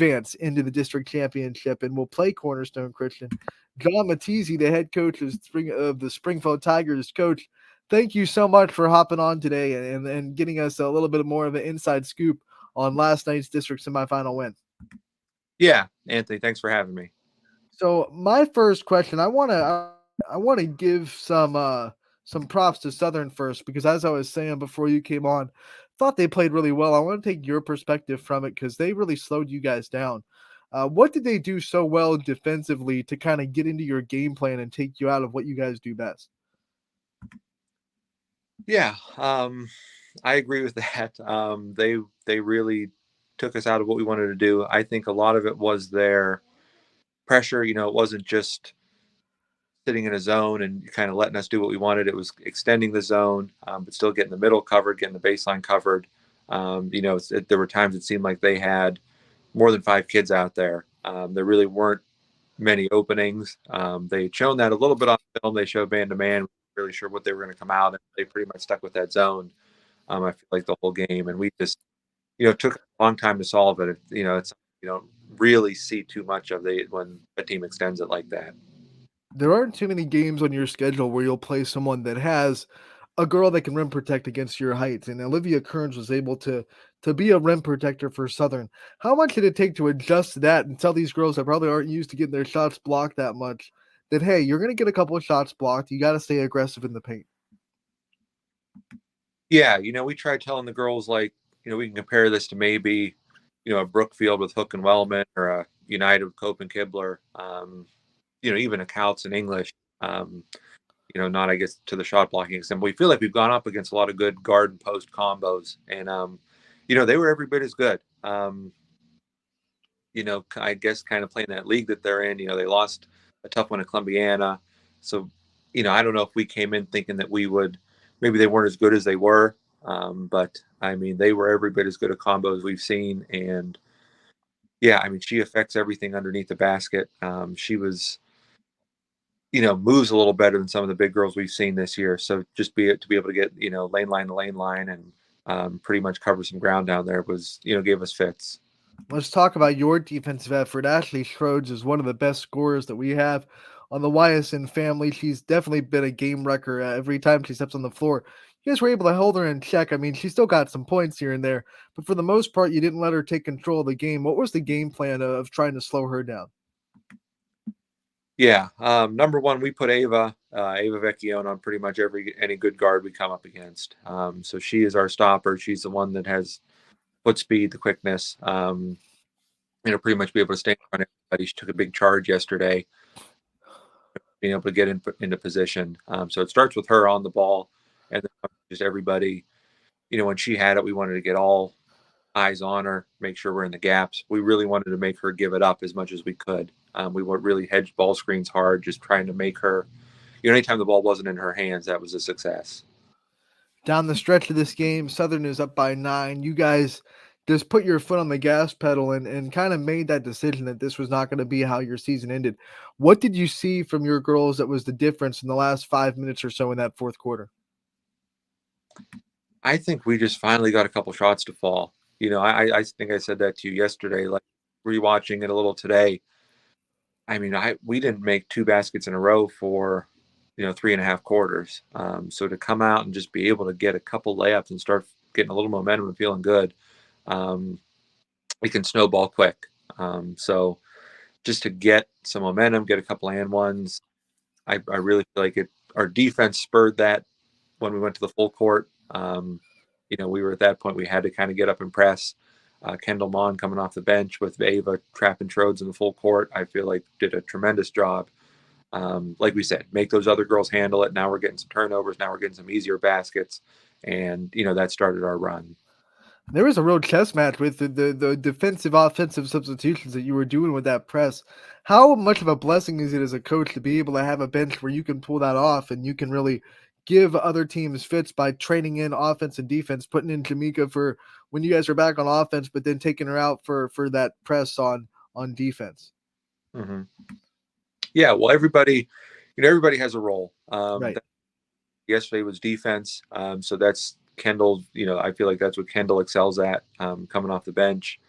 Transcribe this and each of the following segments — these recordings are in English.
advance into the district championship and will play Cornerstone Christian. John Matisi, the head coach of the Springfield Tigers. Coach, thank you so much for hopping on today and getting us a little bit more of an inside scoop on last night's district semifinal win. Yeah, Anthony, thanks for having me. So my first question, I want to give some props to Southern first, because as I was saying before you came on, thought they played really well. I want to take your perspective from it because they really slowed you guys down. What did they do so well defensively to kind of get into your game plan and take you out of what you guys do best? Yeah, I agree with that. They really took us out of what we wanted to do. I think a lot of it was their pressure. It wasn't just sitting in a zone and kind of letting us do what we wanted. It was extending the zone, but still getting the middle covered, getting the baseline covered. There were times it seemed like they had more than 5 kids out there. There really weren't many openings. They had shown that a little bit on film. They showed man to man. Really sure what they were going to come out, and they pretty much stuck with that zone. I feel like the whole game, and we just, took a long time to solve it. It's you don't really see too much of it when a team extends it like that. There aren't too many games on your schedule where you'll play someone that has a girl that can rim protect against your height, and Olivia Kearns was able to be a rim protector for Southern. How much did it take to adjust to that and tell these girls that probably aren't used to getting their shots blocked that much that, hey, you're going to get a couple of shots blocked. You got to stay aggressive in the paint? Yeah, we tried telling the girls, like, we can compare this to maybe, a Brookfield with Hook and Wellman, or a United with Cope and Kibler, even a Couts in English. Not, I guess, to the shot blocking extent. But we feel like we've gone up against a lot of good guard and post combos, and they were every bit as good. I guess kind of playing that league that they're in. They lost a tough one at Columbiana, so I don't know if we came in thinking that we would. Maybe they weren't as good as they were, but I mean, they were every bit as good a combo as we've seen. And yeah, I mean, she affects everything underneath the basket. She was, moves a little better than some of the big girls we've seen this year. So just to be able to get, lane line to lane line, and pretty much cover some ground down there was, gave us fits. Let's talk about your defensive effort. Ashley Schroeds is one of the best scorers that we have on the YSN family. She's definitely been a game wrecker every time she steps on the floor. You guys were able to hold her in check. I mean, she still got some points here and there, but for the most part, you didn't let her take control of the game. What was the game plan of trying to slow her down? Yeah, number one, we put Ava Vecchione on pretty much any good guard we come up against. So she is our stopper. She's the one that has foot speed, the quickness. Pretty much be able to stay in front of everybody. She took a big charge yesterday, being able to get into position. So it starts with her on the ball, and then just everybody. When she had it, we wanted to get all eyes on her, make sure we're in the gaps. We really wanted to make her give it up as much as we could. We were really hedged ball screens hard, just trying to make her, anytime the ball wasn't in her hands, that was a success. Down the stretch of this game, Southern is up by 9. You guys just put your foot on the gas pedal and kind of made that decision that this was not going to be how your season ended. What did you see from your girls that was the difference in the last 5 minutes or so in that fourth quarter? I think we just finally got a couple shots to fall. I think I said that to you yesterday, like rewatching it a little today. I mean, we didn't make 2 baskets in a row for 3.5 quarters. So to come out and just be able to get a couple layups and start getting a little momentum and feeling good, it can snowball quick. So just to get some momentum, get a couple and ones, I really feel like our defense spurred that when we went to the full court. We were at that point, we had to kind of get up and press. Kendall Mon coming off the bench with Ava trapping Trodes in the full court, I feel like did a tremendous job. Like we said, make those other girls handle it. Now we're getting some turnovers. Now we're getting some easier baskets. And, that started our run. There was a real chess match with the defensive offensive substitutions that you were doing with that press. How much of a blessing is it as a coach to be able to have a bench where you can pull that off and you can really give other teams fits by trading in offense and defense, putting in Jamaica for when you guys are back on offense, but then taking her out for that press on defense? Mm-hmm. Yeah, well, everybody has a role. Right. Yesterday was defense, so that's Kendall. I feel like that's what Kendall excels at, coming off the bench.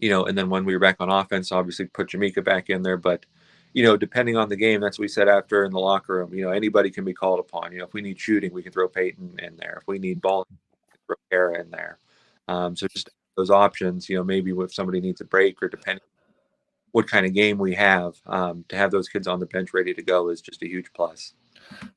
And then when we were back on offense, obviously put Jamaica back in there. But, depending on the game, that's what we said after in the locker room. Anybody can be called upon. If we need shooting, we can throw Peyton in there. If we need ball, we can throw Kara in there. So just those options, maybe if somebody needs a break or depending what kind of game we have, to have those kids on the bench ready to go is just a huge plus.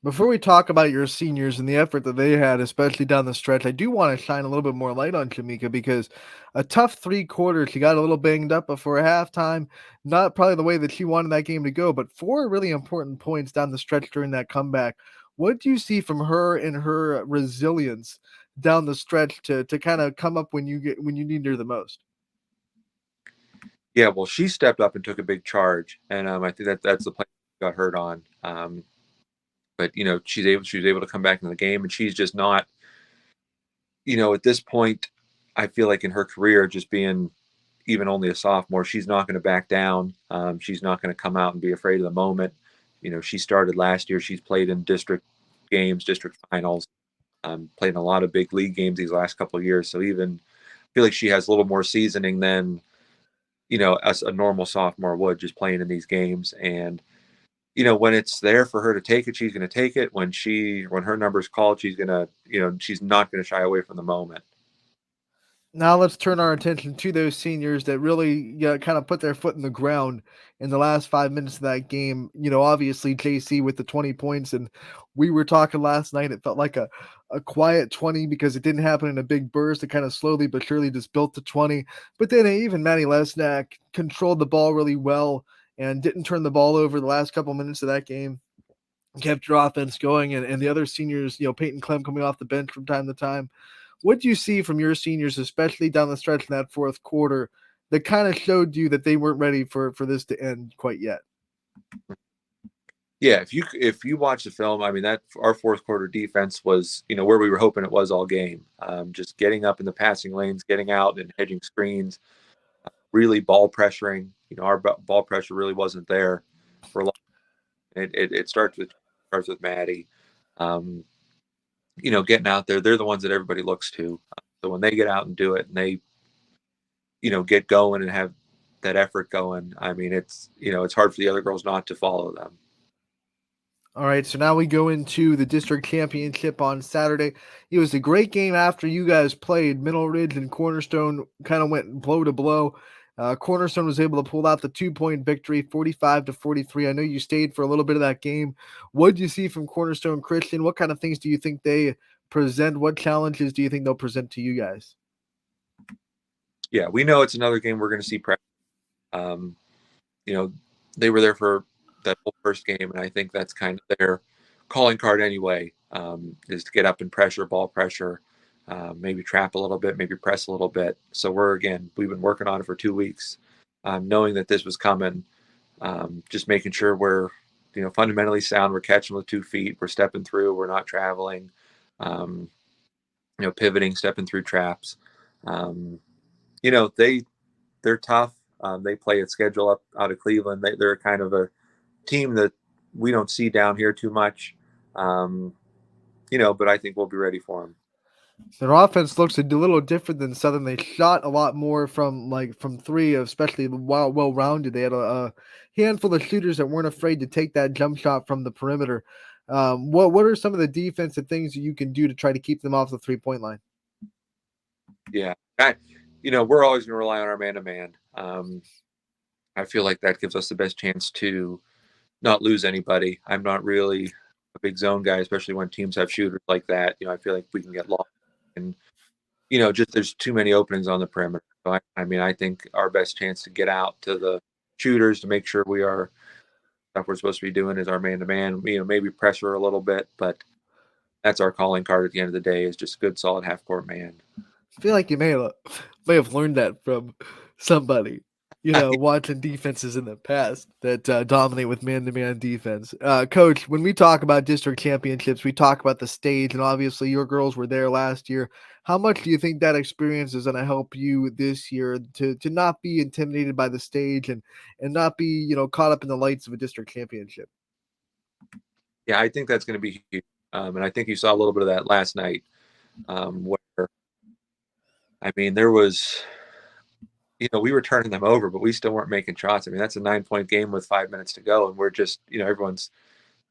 Before we talk about your seniors and the effort that they had, especially down the stretch, I do want to shine a little bit more light on Jamaica because a tough 3 quarters. She got a little banged up before halftime. Not probably the way that she wanted that game to go, but 4 really important points down the stretch during that comeback. What do you see from her and her resilience down the stretch to kind of come up when you need her the most? Yeah, well, she stepped up and took a big charge, and I think that's the play she got hurt on. But she was able to come back in the game, and she's just not. At this point, I feel like in her career, just being even only a sophomore, she's not going to back down. She's not going to come out and be afraid of the moment. She started last year. She's played in district games, district finals, played in a lot of big league games these last couple of years. So even I feel like she has a little more seasoning than as a normal sophomore would, just playing in these games. And when it's there for her to take it, she's going to take it. When her number's called, she's not going to shy away from the moment. Now let's turn our attention to those seniors that really kind of put their foot in the ground in the last 5 minutes of that game. Obviously JC with the 20 points, and we were talking last night. It felt like a quiet 20 because it didn't happen in a big burst. It kind of slowly but surely just built to 20. But then even Maddie Lesnack controlled the ball really well and didn't turn the ball over the last couple minutes of that game. Kept your offense going, and the other seniors, Peyton Clem coming off the bench from time to time. What do you see from your seniors, especially down the stretch in that 4th quarter, that kind of showed you that they weren't ready for this to end quite yet? Yeah, if you watch the film, I mean that our fourth quarter defense was where we were hoping it was all game. Just getting up in the passing lanes, getting out and hedging screens, really ball pressuring. Our ball pressure really wasn't there for a long. It starts with Maddie. Um, getting out there, they're the ones that everybody looks to. So when they get out and do it, and they get going and have that effort going, I mean it's hard for the other girls not to follow them. All right, so now we go into the district championship on Saturday. It was a great game after you guys played. Middle Ridge and Cornerstone kind of went blow to blow. Cornerstone was able to pull out the 2-point victory, 45-43. I know you stayed for a little bit of that game. What did you see from Cornerstone Christian? What kind of things do you think they present? What challenges do you think they'll present to you guys? Yeah, we know it's another game we're going to see pressure. Um, you know, they were there for that whole first game, and I think that's kind of their calling card anyway, is to get up and pressure, ball pressure, maybe trap a little bit, maybe press a little bit. So we've been working on it for 2 weeks, knowing that this was coming, just making sure we're, fundamentally sound. We're catching with 2 feet. We're stepping through. We're not traveling, um, pivoting, stepping through traps. Um, you know, they they're tough. They play a schedule up out of Cleveland. They're kind of a team that we don't see down here too much. Um, but I think we'll be ready for them. Their offense looks a little different than Southern. They shot a lot more from three, especially well rounded. They had a handful of shooters that weren't afraid to take that jump shot from the perimeter. What are some of the defensive things that you can do to try to keep them off the 3-point line? Yeah, we're always going to rely on our man to man. I feel like that gives us the best chance to not lose anybody. I'm not really a big zone guy, especially when teams have shooters like that. I feel like we can get lost, and just there's too many openings on the perimeter. So I mean, I think our best chance to get out to the shooters to make sure we are stuff we're supposed to be doing is our man to man. Maybe pressure a little bit, but that's our calling card at the end of the day is just good, solid half court man. I feel like you may have learned that from somebody, watching defenses in the past that dominate with man-to-man defense. Coach, when we talk about district championships, we talk about the stage, and obviously your girls were there last year. How much do you think that experience is going to help you this year to not be intimidated by the stage and not be caught up in the lights of a district championship? Yeah, I think that's going to be huge. And I think you saw a little bit of that last night, where I mean, there was we were turning them over, but we still weren't making shots. I mean, that's a 9-point game with 5 minutes to go, and we're just, everyone's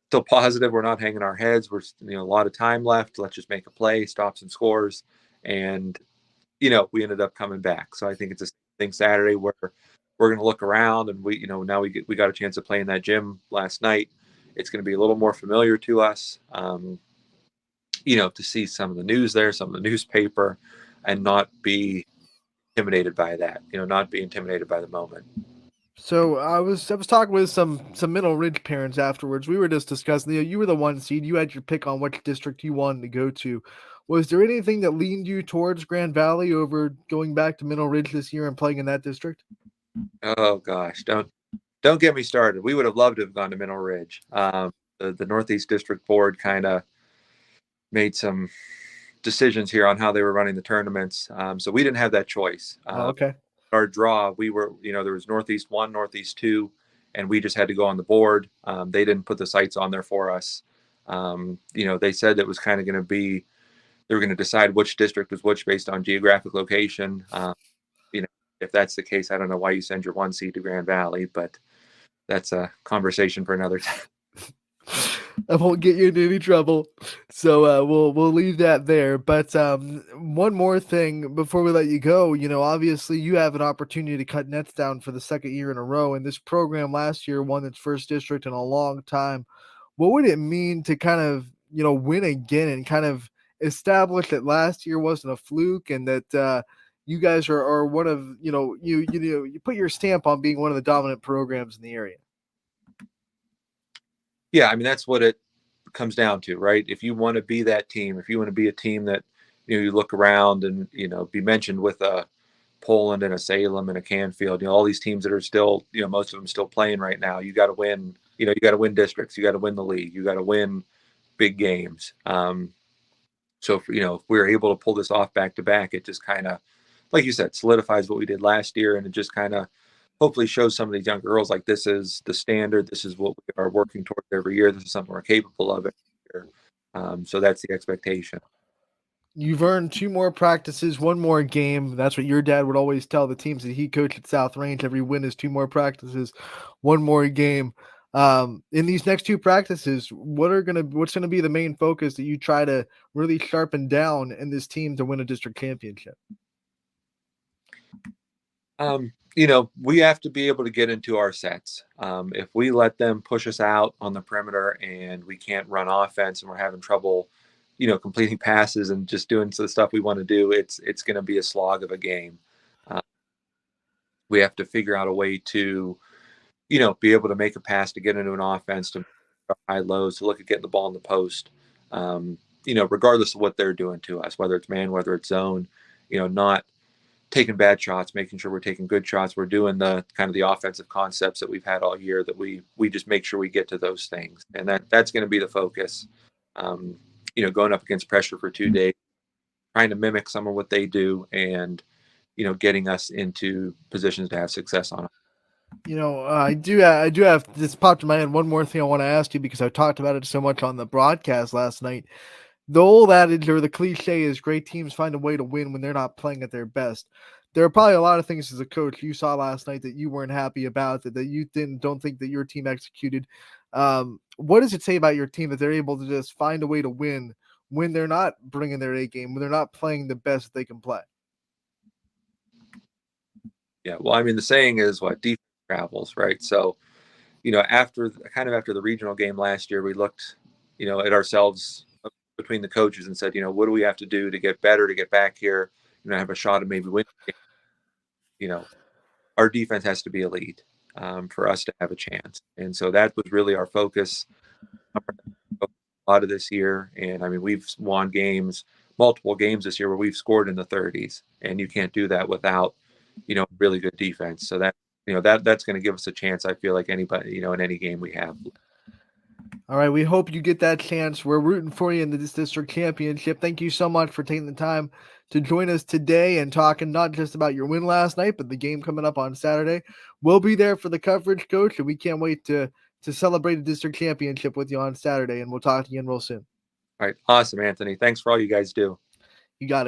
still positive. We're not hanging our heads. We're, a lot of time left. Let's just make a play, stop some scores, and we ended up coming back. So I think it's a thing Saturday where we're going to look around, and now we got a chance to play in that gym last night. It's going to be a little more familiar to us. To see some of the news there, some of the newspaper, and not be intimidated by that. Not be intimidated by the moment. So I was talking with some Middle Ridge parents afterwards. We were just discussing. You were the 1 seed. You had your pick on which district you wanted to go to. Was there anything that leaned you towards Grand Valley over going back to Middle Ridge this year and playing in that district? Oh gosh, don't get me started. We would have loved to have gone to Mineral Ridge. The Northeast District Board kind of made some decisions here on how they were running the tournaments, so we didn't have that choice. Oh, okay. Our draw, we were, there was Northeast 1, Northeast 2, and we just had to go on the board. They didn't put the sites on there for us. They said it was kind of going to be, they were going to decide which district was which based on geographic location. You know, if that's the case, I don't know why you send your 1 seed to Grand Valley, but that's a conversation for another time. I won't get you into any trouble, so we'll leave that there. But one more thing before we let you go, obviously you have an opportunity to cut nets down for the second year in a row, and this program last year won its first district in a long time. What would it mean to kind of win again and kind of establish that last year wasn't a fluke and that you guys are one of you put your stamp on being one of the dominant programs in the area? Yeah, I mean that's what it comes down to, right? If you want to be that team, if you want to be a team that you look around and be mentioned with a Poland and a Salem and a Canfield, all these teams that are still, most of them still playing right now. You got to win. You got to win districts. You got to win the league. You got to win big games. So if we're able to pull this off back to back, it just kind of, like you said, solidifies what we did last year, and it just kind of hopefully shows some of these young girls like this is the standard. This is what we are working towards every year. This is something we're capable of every year. So that's the expectation. You've earned 2 more practices, 1 more game. That's what your dad would always tell the teams that he coached at South Range. Every win is 2 more practices, 1 more game. In these next 2 practices, what's gonna be the main focus that you try to really sharpen down in this team to win a district championship? We have to be able to get into our sets. If we let them push us out on the perimeter and we can't run offense and we're having trouble, completing passes and just doing the stuff we want to do, it's going to be a slog of a game. Uh, we have to figure out a way to, be able to make a pass to get into an offense, to high lows, to look at getting the ball in the post. Regardless of what they're doing to us, whether it's man, whether it's zone, not taking bad shots, making sure we're taking good shots. We're doing the kind of the offensive concepts that we've had all year, that we just make sure we get to those things. And that's going to be the focus. Going up against pressure for 2 days, trying to mimic some of what they do, and, getting us into positions to have success on it. I do have this popped in my head. One more thing I want to ask you because I talked about it so much on the broadcast last night. The old adage or the cliche is great teams find a way to win when they're not playing at their best. There are probably a lot of things as a coach you saw last night that you weren't happy about, that you don't think that your team executed. What does it say about your team that they're able to just find a way to win when they're not bringing their A game, when they're not playing the best that they can play? Yeah. Well, I mean, the saying is what defense travels, right? So, after the regional game last year, we looked, at ourselves between the coaches and said, what do we have to do to get better, to get back here, have a shot at maybe winning. Our defense has to be elite, for us to have a chance. And so that was really our focus a lot of this year. And I mean, we've won multiple games this year where we've scored in the 30s, and you can't do that without, really good defense. So that's going to give us a chance. I feel like anybody, in any game we have. All right, we hope you get that chance. We're rooting for you in this district championship. Thank you so much for taking the time to join us today and talking not just about your win last night, but the game coming up on Saturday. We'll be there for the coverage, Coach, and we can't wait to celebrate the district championship with you on Saturday. And we'll talk to you again real soon. All right. Awesome, Anthony. Thanks for all you guys do. You got it.